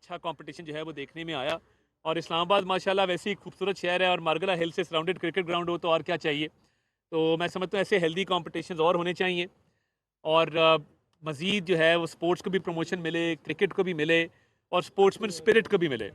अच्छा कंपटीशन जो है वो देखने में आया। और इस्लामाबाद माशाल्लाह वैसे ही खूबसूरत शहर है और मार्गला हिल से सराउंडेड क्रिकेट ग्राउंड हो तो और क्या चाहिए। तो मैं समझता हूँ ऐसे हेल्दी कॉम्पिटिशन और होने चाहिए और मज़ीद जो है वो स्पोर्ट्स को भी प्रमोशन मिले, क्रिकेट को भी मिले और स्पोर्ट्समैन स्पिरिट को भी मिले।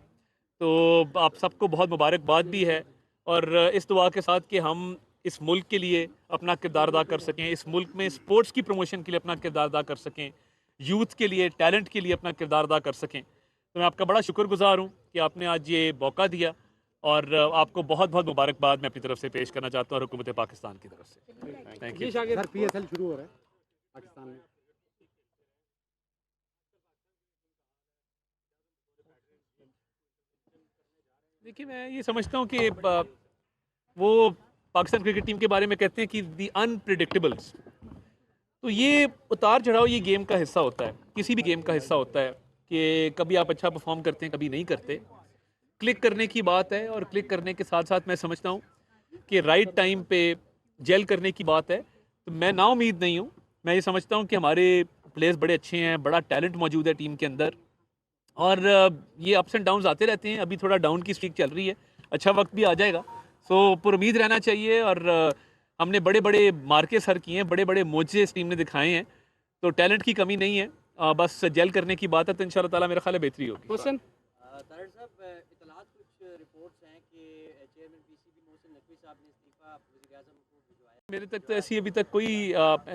तो आप सबको बहुत मुबारकबाद भी है और इस दुआ के साथ कि हम इस मुल्क के लिए अपना किरदार अदा कर सकें, इस मुल्क में स्पोर्ट्स की प्रमोशन के लिए अपना किरदार अदा कर सकें, यूथ के लिए, टैलेंट के लिए अपना किरदार अदा कर सकें। तो मैं आपका बड़ा शुक्रगुजार हूँ कि आपने आज ये मौका दिया और आपको बहुत बहुत मुबारकबाद मैं अपनी तरफ से पेश करना चाहता हूँ हुकूमत पाकिस्तान की तरफ से। Thank you. सर PSL शुरू हो रहा है पाकिस्तान में। देखिए मैं ये समझता हूँ कि वो पाकिस्तान क्रिकेट टीम के बारे में कहते हैं कि दी अनप्रिडिक्टेबल्स, तो ये उतार चढ़ाव ये गेम का हिस्सा होता है, किसी भी गेम का हिस्सा होता है कि कभी आप अच्छा परफॉर्म करते हैं, कभी नहीं करते। क्लिक करने की बात है और क्लिक करने के साथ साथ मैं समझता हूँ कि राइट टाइम पे जेल करने की बात है। तो मैं नाउम्मीद नहीं हूँ, मैं ये समझता हूँ कि हमारे प्लेयर्स बड़े अच्छे हैं, बड़ा टैलेंट मौजूद है टीम के अंदर और ये अप्स एंड डाउन्स आते रहते हैं। अभी थोड़ा डाउन की स्ट्रीक चल रही है, अच्छा वक्त भी आ जाएगा। सो पुरुमीद रहना चाहिए और हमने बड़े बड़े मार्के सर किए हैं, बड़े बड़े मोजे इस टीम ने दिखाए हैं, तो टैलेंट की कमी नहीं है। बस जेल करने की बात है तो इंशाल्लाह ताला मेरा ख्याल है बेहतरी होगी। हुसैन तारड़ साहब, इतलात कुछ रिपोर्ट्स हैं कि चेयरमैन PCB मोहसिन नकवी साहब ने इस्तीफा वज़ीर-ए-आज़म को भिजवाया। मेरे तक तो ऐसी अभी तक कोई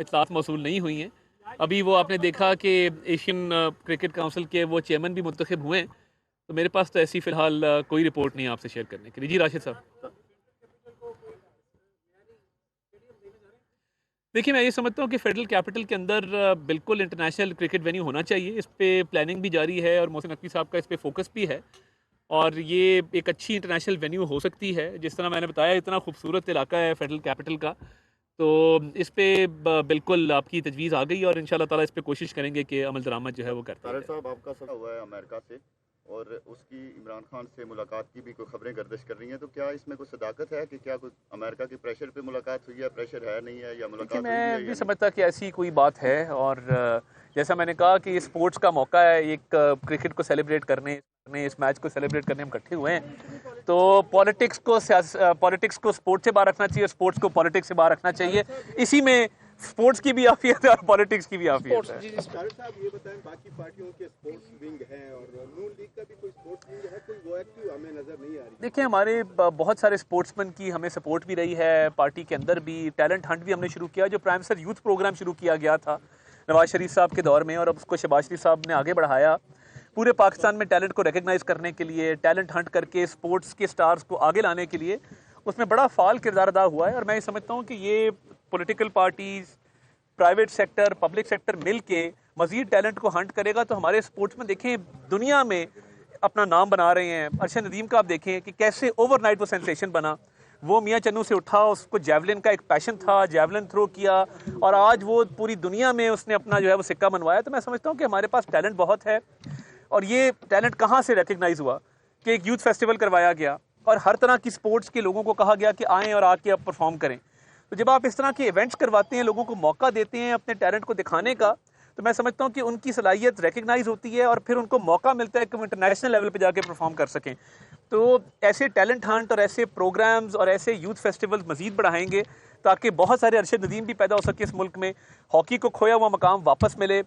इत्तलात मौसूल नहीं हुई हैं। अभी वो आपने देखा कि एशियन क्रिकेट काउंसिल के वो चेयरमैन भी मुंतखब हुए हैं, तो मेरे पास तो ऐसी फ़िलहाल कोई रिपोर्ट नहीं है आपसे शेयर करने के लिए। जी राशिद साहब। देखिए मैं ये समझता हूँ कि फेडरल कैपिटल के अंदर बिल्कुल इंटरनेशनल क्रिकेट वेन्यू होना चाहिए। इस पे प्लानिंग भी जारी है और मोहसिन नकवी साहब का इस पे फोकस भी है और ये एक अच्छी इंटरनेशनल वेन्यू हो सकती है। जिस तरह मैंने बताया इतना खूबसूरत इलाका है फेडरल कैपिटल का, तो इस पे बिल्कुल आपकी तजवीज़ आ गई और इंशाल्लाह ताला इस पे कोशिश करेंगे कि अमल दरामद जो है वो करते तारड़ हैं। साहब, आपका सफ़र हुआ है अमेरिका से और उसकी इमरान खान से मुलाकात की भी कोई खबरें गर्दिश कर रही हैं, तो क्या इसमें कोई सदाकत है कि क्या कोई अमेरिका के प्रेशर पे मुलाकात हुई है, प्रेशर है नहीं है, या देखिए मुलाकात हुई भी है मैं या भी नहीं? समझता कि ऐसी कोई बात है और जैसा मैंने कहा कि ये स्पोर्ट्स का मौका है, एक क्रिकेट को सेलिब्रेट करने, इस मैच को सेलिब्रेट करने हम इकट्ठे हुए हैं। तो पॉलिटिक्स को स्पोर्ट्स से बाहर रखना चाहिए, स्पोर्ट्स को पॉलिटिक्स से बाहर रखना चाहिए। इसी में स्पोर्ट्स की भी आफियत है और पॉलिटिक्स की भी आफियत है। तारड़ साहब ये बताएं, बाकी पार्टियों के स्पोर्ट्स विंग है और नून लीग का भी कोई स्पोर्ट्स विंग है, कोई वो एक्टिव हमें नजर नहीं आ रही। देखिए हमारे बहुत सारे स्पोर्ट्समैन की हमें सपोर्ट भी रही है, पार्टी के अंदर भी टैलेंट हंट भी हमने शुरू किया, जो प्राइम मिनिस्टर यूथ प्रोग्राम शुरू किया गया था नवाज शरीफ साहब के दौर में और अब उसको शहबाज शरीफ साहब ने आगे बढ़ाया पूरे पाकिस्तान में टैलेंट को रिकग्नाइज करने के लिए, टैलेंट हंट करके स्पोर्ट्स के स्टार्स को आगे लाने के लिए उसमें बड़ा फाल किरदार अदा हुआ है। और मैं ये समझता हूँ कि ये political parties, private sector, public sector मिल के मज़ीद टैलेंट को हंट करेगा तो हमारे स्पोर्ट्स में देखें दुनिया में अपना नाम बना रहे हैं। अरशद नदीम का आप देखें कि कैसे ओवरनाइट वो सेंसेशन बना, वो मियाँ चन्नू से उठा, उसको जैवलिन का एक पैशन था, जैवलिन थ्रो किया और आज वो पूरी दुनिया में उसने अपना जो है वो सिक्का बनवाया। तो मैं समझता हूँ कि हमारे पास टैलेंट बहुत है और ये टैलेंट कहाँ से रिकग्नाइज हुआ कि एक यूथ फेस्टिवल करवाया गया और हर तरह की स्पोर्ट्स के लोगों को कहा गया कि आएँ और आके आप परफॉर्म करें। तो जब आप इस तरह के इवेंट्स करवाते हैं, लोगों को मौका देते हैं अपने टैलेंट को दिखाने का, तो मैं समझता हूँ कि उनकी सलाहियत रिकग्नाइज होती है और फिर उनको मौका मिलता है कि वो इंटरनेशनल लेवल पे जाके परफॉर्म कर सकें। तो ऐसे टैलेंट हंट और ऐसे प्रोग्राम्स और ऐसे यूथ फेस्टिवल्स मज़ीद बढ़ाएंगे ताकि बहुत सारे अरशद नदीम भी पैदा हो सके इस मुल्क में, हॉकी को खोया हुआ मकाम वापस मिले,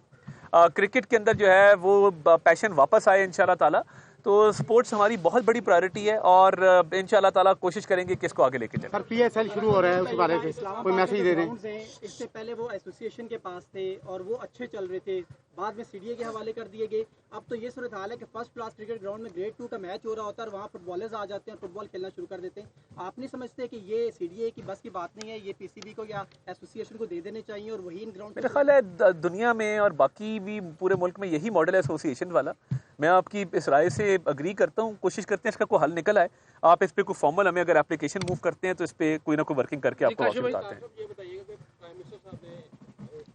क्रिकेट के अंदर जो है वो पैशन वापस आए इंशाल्लाह ताला। तो स्पोर्ट्स हमारी बहुत बड़ी प्रायोरिटी है और इंशाल्लाह ताला कोशिश करेंगे कि इसको आगे लेके चलें। सर PSL शुरू हो रहा है, उस बारे में कोई मैसेज दे दें। इससे पहले वो एसोसिएशन के पास थे और वो अच्छे चल रहे थे, बाद में CDA के हवाले कर दिए गए। अब तो ये सूरत हाल है कि फर्स्ट क्लास क्रिकेट ग्राउंड में ग्रेड 2 का मैच हो रहा होता है और वहाँ फुटबॉलर्स आ जाते हैं, फुटबॉल खेलना शुरू कर देते हैं। आप नहीं समझते कि ये CDA की बस की बात नहीं है, ये PCB को या एसोसिएशन को दे देने चाहिए और वही इन ग्राउंड मेरा ख्याल है दुनिया में और बाकी भी पूरे मुल्क में यही मॉडल है एसोसिएशन वाला। मैं आपकी इस राय से अग्री करता हूँ, कोशिश करते हैं इसका कोई हल निकल आए। आप इस पे कोई फॉर्मल हमें अगर एप्लीकेशन मूव करते हैं तो इस पे कोई ना कोई वर्किंग करके आपको वापस बताते हैं। ये बताइएगा कि प्राइम मिनिस्टर साहब ने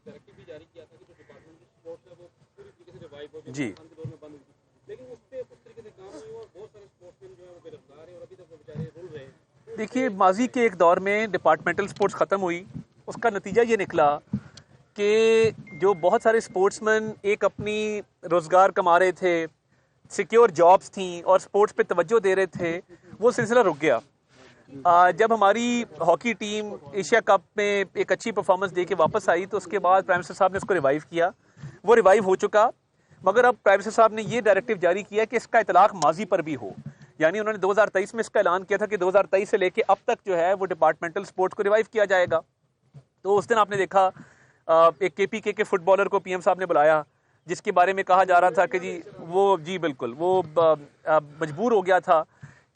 डायरेक्टिव भी जारी किया था कि जो डिपार्टमेंट की स्पोर्ट्स है वो पूरी तरीके से रिवाइव हो, जो जी। पाकिस्तान के दौर में बंद हुई थी, लेकिन उस पे उस तरीके से काम नहीं हुआ और बहुत सारे स्पोर्ट्समैन जो है वो बेरोजगार है और अभी तक वो बेचारे रुल रहे हैं। देखिए माजी के एक दौर में डिपार्टमेंटल स्पोर्ट्स ख़त्म हुई, उसका नतीजा ये निकला कि जो बहुत सारे स्पोर्ट्समैन एक अपनी रोज़गार कमा रहे थे, सिक्योर जॉब्स थी और स्पोर्ट्स पे तवज्जो दे रहे थे, वो सिलसिला रुक गया। जब हमारी हॉकी टीम एशिया कप में एक अच्छी परफॉर्मेंस दे के वापस आई तो उसके बाद प्राइम मिनिस्टर साहब ने उसको रिवाइव किया, वो रिवाइव हो चुका। मगर अब प्राइम मिनिस्टर साहब ने ये डायरेक्टिव जारी किया कि इसका इतलाक माजी पर भी हो, यानी उन्होंने 2023 में इसका ऐलान किया था कि 2023 से लेके अब तक जो है वो डिपार्टमेंटल स्पोर्ट्स को रिवाइव किया जाएगा। तो उस दिन आपने देखा एक KPK के फुटबॉलर को PM साहब ने बुलाया, जिसके बारे में कहा जा रहा था कि जी बिल्कुल वो मजबूर हो गया था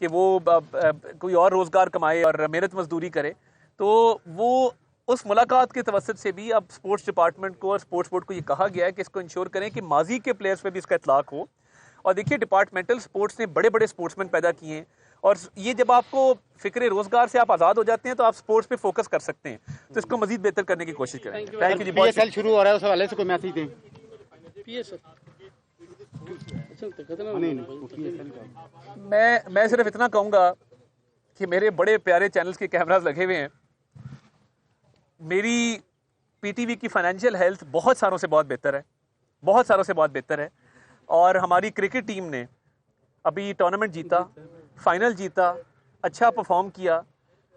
कि वो कोई और रोज़गार कमाए और मेहनत मजदूरी करे। तो वो उस मुलाकात के तवसत से भी अब स्पोर्ट्स डिपार्टमेंट को और स्पोर्ट्स बोर्ड को ये कहा गया है कि इसको इंश्योर करें कि माजी के प्लेयर्स पे भी इसका इतलाक हो। और देखिए, डिपार्टमेंटल स्पोर्ट्स ने बड़े बड़े स्पोर्ट्समैन पैदा किए हैं, और ये जब आपको फिक्र रोजगार से आप आज़ाद हो जाते हैं तो आप स्पोर्ट्स पे फोकस कर सकते हैं। तो इसको मजीद बेहतर करने की कोशिश करें। थैंक यू जी। बहुत PSL शुरू हो रहा है, उस हवाले से कोई मैसेज दें। मैं सिर्फ इतना कहूँगा कि मेरे बड़े प्यारे चैनल्स के कैमरास लगे हुए हैं। मेरी PTV की फाइनेंशियल हेल्थ बहुत सालों से बहुत बेहतर है, बहुत सालों से बहुत बेहतर है। और हमारी क्रिकेट टीम ने अभी टूर्नामेंट जीता, फाइनल जीता, अच्छा परफॉर्म किया।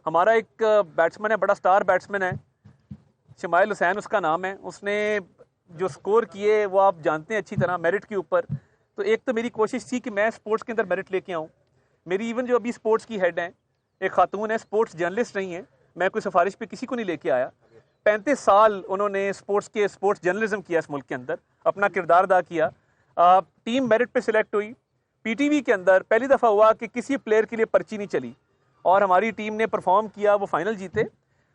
हमारा एक बैट्समैन है, बड़ा स्टार बैट्समैन है, शमाइल हुसैन उसका नाम है। उसने जो स्कोर किए वो आप जानते हैं अच्छी तरह, मेरिट के ऊपर। तो एक तो मेरी कोशिश थी कि मैं स्पोर्ट्स के अंदर मेरिट लेके आऊँ। मेरी इवन जो अभी स्पोर्ट्स की हेड हैं, एक खातून है, स्पोर्ट्स जर्नलिस्ट नहीं है, मैं कोई सिफारिश पे किसी को नहीं लेके आया। 35 साल उन्होंने स्पोर्ट्स जर्नलिज्म किया इस मुल्क के अंदर, अपना किरदार अदा किया। टीम मेरिट पे सिलेक्ट हुई। PTV के अंदर पहली दफ़ा हुआ कि किसी प्लेयर के लिए पर्ची नहीं चली और हमारी टीम ने परफॉर्म किया, वो फाइनल जीते।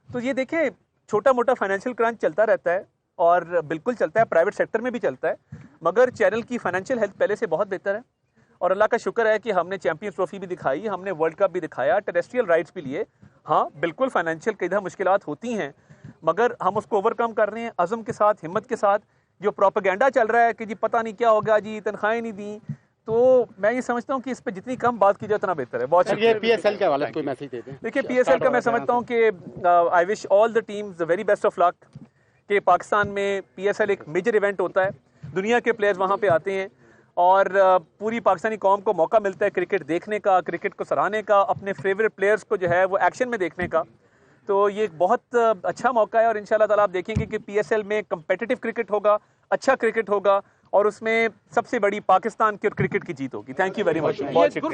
तो ये देखें, छोटा मोटा फाइनेंशियल क्रंच चलता रहता है और बिल्कुल चलता है, प्राइवेट सेक्टर में भी चलता है, मगर चैनल की फाइनेंशियल हेल्थ पहले से बहुत बेहतर है। और अल्लाह का शुक्र है कि हमने चैंपियंस ट्रॉफी भी दिखाई, हमने वर्ल्ड कप भी दिखाया, टेरेस्ट्रियल राइट्स भी लिए। हाँ बिल्कुल फाइनेंशियल कई दफ़ा मुश्किलात होती हैं, मगर हम उसको ओवरकम कर रहे हैं अज़म के साथ, हिम्मत के साथ। जो प्रोपेगेंडा चल रहा है कि जी पता नहीं क्या होगा, जी तनख्वाहें नहीं दी, तो मैं ये समझता हूँ कि इस पर जितनी कम बात की जाए उतना बेहतर है। बहुत शुक्रिया। PSL के हवाले से कोई मैसेज दे दें। देखिए, PSL का मैं समझता हूँ कि I wish all the teams the very best of luck. कि पाकिस्तान में PSL एक मेजर इवेंट होता है, दुनिया के प्लेयर्स वहाँ पे आते हैं और पूरी पाकिस्तानी कौम को मौका मिलता है क्रिकेट देखने का, क्रिकेट को सराहने का, अपने फेवरेट प्लेयर्स को जो है वो एक्शन में देखने का। तो ये एक बहुत अच्छा मौका है और इंशाल्लाह ताला आप देखेंगे कि PSL में कम्पिटिटिव क्रिकेट होगा, अच्छा क्रिकेट होगा और उसमें सबसे बड़ी पाकिस्तान की और क्रिकेट की जीत होगी। Thank you very much. बहुत शुक्रिया।